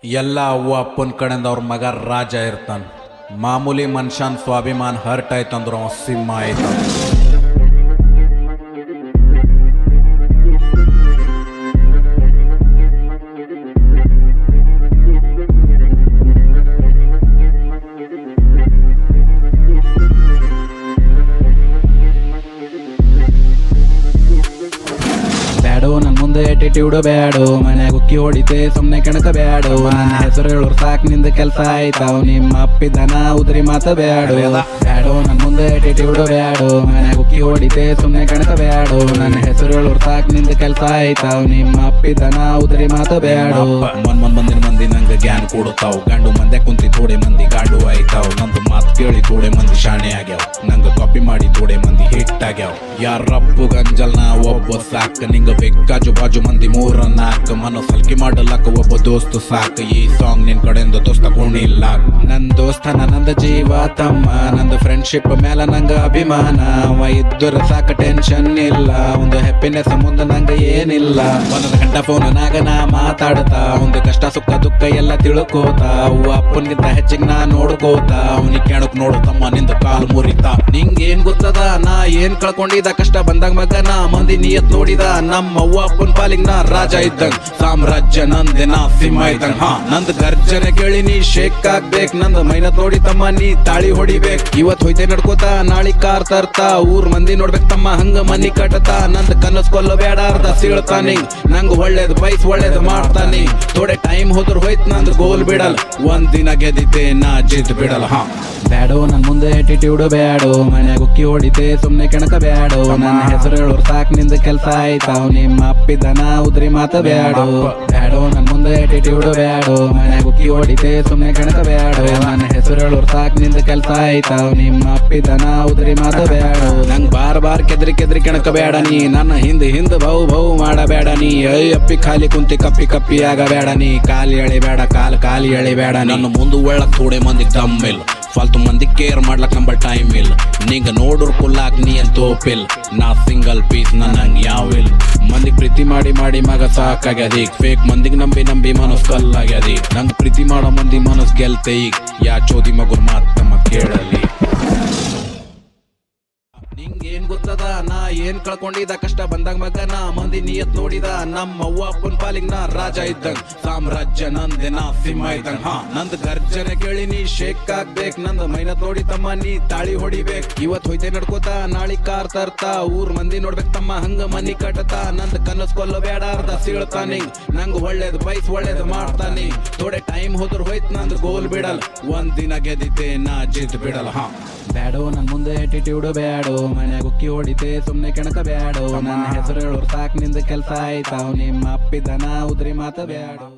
ಎಲ್ಲ ಅವ್ವ ಅಪ್ಪನ ಕಡೆಯಿಂದ ಅವ್ರ ಮಗ ರಾಜ ಇರ್ತಾನೆ. ಮಾಮೂಲಿ ಮನುಷ್ಯನ ಸ್ವಾಭಿಮಾನ ಹರ್ಟ್ ಆಯ್ತಂದ್ರೆ ಅವ ಸಿಂಹ ಆಯ್ತಾನ. ಬ್ಯಾಡೋ ನನ್ ಮುಂದೆ ಆಟಿಟ್ಯೂಡ್ ಬ್ಯಾಡೋ, ಮನ್ಯಾಗ ಉಕ್ಕಿ ಹೊಡಿತೆ ಸುಮ್ನೆ ಕೆಣಕ ಬ್ಯಾಡೋ. ನನ್ನ ಹೆಸರು ಹೇಳೋರ್ ಸಾಕ್ ನಿಂದ ಕೆಲ್ಸ ಆಯ್ತಾವ್, ನಿಮ್ಮ ಅಪ್ಪಿದನ ಉದ್ರಿ ಮಾತ ಬ್ಯಾಡೋ. ಬ್ಯಾಡೋ ನನ್ ಮುಂದೆ ಆಟಿಟ್ಯೂಡ್ ಬ್ಯಾಡೋ, ಮನ್ಯಾಗ ಉಕ್ಕಿ ಹೊಡಿತೆ ಸುಮ್ನೆ ಕೆಣಕ ಬ್ಯಾಡೋ. ನನ್ನ ಹೆಸರು ಹೇಳೋರ್ ಸಾಕ್ ನಿಂದ ಕೆಲ್ಸ ಆಯ್ತಾವ್, ನಿಮ್ಮ ಅಪ್ಪಿದನ ಉದ್ರಿ ಮಾತ ಬ್ಯಾಡೋ. ಮಂದಿನ ಮಂದಿ ನಂಗೆ ಜ್ಞಾನ ಕೊಡುತ್ತಾವ್, ಗಂಡು ಮಂದೆ ಕುಂತಿ ಥೋಡೆ ಮಂದಿ ಗಾಡು ಆಯ್ತಾವ್. ನಂದು ಮಾತು ಕೇಳಿ ಥೋಡೆ ಮಂದಿ ಶಾಣೆ ಆಗ್ಯಾವ, ನಂಗೆ ಕಾಪಿ ಮಾಡಿ ಥೋಡೆ ಮಂದಿ ಹಿಟ್ ಆಗ್ಯಾವ. ಯಾರಪ್ಪು ಗಂಜಲ್ ನಾ ಒಬ್ಬ ಸಾಕ್, ನಿಂಗ ಬೇಕಾಜು ಬಾಜು ಮಂದಿ ಮೂರ ನಾಕ್. ಮನಸ್ಸಲ್ಕಿ ಮಾಡಲಕ್ಕ ಒಬ್ಬ ದೋಸ್ತ ಸಾಕ್, ಈ ಸಾಂಗ್ ನಿನ್ ಕಡೆಯಿಂದ ದೋಸ್ತ ಕೊಂಡಿಲ್ಲ. ನನ್ ದೋಸ್ತನ ನಂದ ಜೀವ ತಮ್ಮ, ನಂದು ಫ್ರೆಂಡ್ಶಿಪ್ ಮೇಲ ನಂಗ ಅಭಿಮಾನ. ಅವ ಇದ್ದರ ಸಾಕ ಟೆನ್ಷನ್ ಇಲ್ಲ, ಒಂದು ಹ್ಯಾಪಿನೆಸ್ ಮುಂದೆ ನಂಗ ಏನಿಲ್ಲ. ಒಂದೊಂದು ಗಂಟ ಫೋನ್ ನಾಗ ನಾ ಮಾತಾಡ್ತಾ, ಒಂದು ಕಷ್ಟ ಸುಖ ದುಃಖ ಎಲ್ಲ ತಿಳ್ಕೋತಾ. ಅವ್ವ ಅಪ್ಪನ್ಗಿಂತ ಹೆಚ್ಚಿಗೆ ನಾ ನೋಡ್ಕೋತಾ, ಅವನಿಗೆ ಕೇಳಕ್ ನೋಡು ತಮ್ಮ ನಿಂದ ಕಾಲು ಮುರಿತಾ. ನಿಂಗೇನ್ ಗೊತ್ತದ ನಾ ಏನ್ ಕಳ್ಕೊಂಡಿದ, ಕಷ್ಟ ಬಂದಾಗ ಮಗನ ಮಂದಿ ನಿಯತ್ ನೋಡಿದ. ನಮ್ಮ ಅವ್ವ ಅಪ್ಪನ ಪಾಲಿಗೆ ನಾ ರಾಜ ಇದ್ದಂಗ್, ಸಾಮ್ರಾಜ್ಯ ನಂದೆ ನಾ ಸಿಂಹ ಇದ್ದಂಗ್. ನಂದ್ ಗರ್ಜನೆ ಕೇಳಿ ನೀ ಶೇಕ್ ಆಗ್ಬೇಕ್, ನಂದ್ ಮೈನತ್ ನೋಡಿ ತಮ್ಮ ನೀ ತಾಳಿ ಹೊಡಿಬೇಕ್. ಇವತ್ ಹೋಯ್ತೆ ನಡ್ಕೋತಾ ನಾಳಿ ಕಾರ್ ತರ್ತಾ, ಊರ್ ಮಂದಿ ನೋಡ್ಬೇಕ್ ತಮ್ಮ ಹಂಗ ಮನಿ ಕಟ್ಟತಾ. ನಂದ್ ಕನಸ್ ಕೊಲ್ಲ ಬೇಡ ಅರ್ಧ ಸೀಳ್ತಾನಿ, ನಂಗ್ ಒಳ್ಳೇದ್ ಬೈಸ್ ಒಳ್ಳೇದ್ ಮಾಡ್ತಾನಿ. ಥೋಡೆ ಟೈಮ್ ಹೋದ್ರ ಹೋಯ್ತ್ ನಂದ್ ಗೋಲ್ ಬಿಡಲ್, ಒಂದ್ ದಿನ ಗೆದ್ದಿತೆ ನಾ ಜಿತ್ ಬಿಡಲ್. ಬ್ಯಾಡೋ ನನ್ ಮುಂದೆ ಆಟಿಟ್ಯೂಡ್ ಬ್ಯಾಡೋ, ಮನ್ಯಾಗ ಉಕ್ಕಿ ಹೊಡಿತೆ ಸುಮ್ನೆ ಕೆಣಕ ಬ್ಯಾಡೋ. ನನ್ನ ಹೆಸರು ಹೇಳೋರ್ ಸಾಕ್ ನಿಂದ ಕೆಲ್ಸ ಆಯ್ತಾವ್, ನಿಮ್ಮ ಅಪ್ಪಿದನ ಉದ್ರಿ ಮಾತ ಬ್ಯಾಡೋ. ಬ್ಯಾಡೋ ನನ್ ಮುಂದೆ ಆಟಿಟ್ಯೂಡ್ ಬ್ಯಾಡೋ, ಮನ್ಯಾಗ ಉಕ್ಕಿ ಹೊಡಿತೆ ಸುಮ್ನೆ ಕೆಣಕ ಬ್ಯಾಡೋ. ನನ್ನ ಹೆಸರು ಹೇಳೋರ್ ಸಾಕ್ ನಿಂದ ಕೆಲ್ಸ ಆಯ್ತಾವ್, ನಿಮ್ಮ ಅಪ್ಪಿದನ ಉದ್ರಿ ಮಾತ ಬ್ಯಾಡೋ. ನಂಗ್ ಬಾರ್ ಕೆದ್ರಿ ಕೆಣಕ ಬೇಡ ನೀ, ನನ್ನ ಹಿಂದ ಭೌ ಮಾಡಬೇಡ ನೀ. ಅಪ್ಪಿ ಖಾಲಿ ಕುಂತಿ ಕಪ್ಪಿ ಆಗಬೇಡ ನೀ. ಕಾಲಿ ಎಳಿಬೇಡ ಕಾಲಿ ಎಳಿಬೇಡ. ನನ್ನ ಮುಂದೆ ಒಳಕ್ ಥೋಡೆ ಮಂದಿ ದಮ್ ಇಲ್ಲ, ಫಾಲ್ತು ಮಂದಿ ಕೇರ್ ಮಾಡ್ಲಕ್ ನಂಬಲ್ ಟೈಮ್ ಇಲ್ಲ. ನಿಂಗ ನೋಡ್ರು ಕುಲ್ಲಾಕ್ ನೀ ಅಂತ ತೋಪಿಲ್, ನಾ ಸಿಂಗಲ್ ಪೀಸ್ ನನ್ನಂಗ್ ಯಾವಿಲ್. ಮಂದಿ ಪ್ರೀತಿ ಮಾಡಿ ಮಗ ಸಾಕಾಗ್ಯದ ಈಗ, ಫೇಕ್ ಮಂದಿಗ್ ನಂಬಿ ಮನಸ್ ಕಲ್ಲಾಗ್ಯದ ಈಗ. ನಂಗ್ ಪ್ರೀತಿ ಮಾಡೋ ಮಂದಿ ಮನಸ್ ಗೆಲ್ತೆ ಈಗ, ಯಾ ಚೋದಿ ಮಗುರ್ ಮಾತ್ ತಮ್ಮ ಕೇಳಲಿ. ನಿಂಗೇನ್ ಗೊತ್ತದ ನಾ ಏನ್ ಕಳ್ಕೊಂಡಿದ, ಕಷ್ಟ ಬಂದಾಗ ಮಗನ ಮಂದಿ ನಿಯತ್ ನೋಡಿದ. ನಮ್ಮ ಅವ್ವ ಅಪ್ಪನ್ ಪಾಲಿಗೆ ನಾ ರಾಜ ಇದ್ದಂಗ್, ಸಾಮ್ರಾಜ್ಯ ನಂದೆ ನಾ ಸಿಂಹ ಇದ್ದಂಗ್. ನಂದ್ ಗರ್ಜನೆ ಕೇಳಿ ನೀ ಶೇಕ್ ಆಗ್ಬೇಕ್, ನಂದ್ ಮೈನತ್ ನೋಡಿ ತಮ್ಮ ನೀ ತಾಳಿ ಹೊಡಿಬೇಕ್. ಇವತ್ ಹೋಯ್ತೆ ನಡ್ಕೋತಾ ನಾಳಿ ಕಾರ್ ತರ್ತಾ, ಊರ್ ಮಂದಿ ನೋಡ್ಬೇಕ್ ತಮ್ಮ ಹಂಗ ಮನಿ ಕಟ್ಟತಾ. ನಂದ್ ಕನಸ್ ಕೊಲ್ಲ ಬೇಡ ಅರ್ಧ ಸೀಳ್ತಾನಿ, ನಂಗ್ ಒಳ್ಳೇದ್ ಬೈಸ್ ಒಳ್ಳೇದ್ ಮಾಡ್ತಾನಿ. ಥೋಡೆ ಟೈಮ್ ಹೋದ್ರ ಹೋಯ್ತ್ ನಂದ್ ಗೋಲ್ ಬಿಡಲ್, ಒಂದ್ ದಿನ ಗೆದ್ದಿತೆ ನಾ ಜಿತ್ ಬಿಡಲ್. ಬ್ಯಾಡೋ ನನ್ ಮುಂದೆ ಆಟಿಟ್ಯೂಡ್ ಬ್ಯಾಡೋ, ಮನ್ಯಾಗ ಉಕ್ಕಿ ಹೊಡಿತೆ ಸುಮ್ನೆ ಕೆಣಕ ಬ್ಯಾಡೋ. ನನ್ನ ಹೆಸರು ಹೇಳೋರ್ ಸಾಕ್ ನಿಂದ ಕೆಲ್ಸ ಆಯ್ತಾವ್, ನಿಮ್ಮ ಅಪ್ಪಿದನ ಉದ್ರಿ ಮಾತ ಬ್ಯಾಡೋ.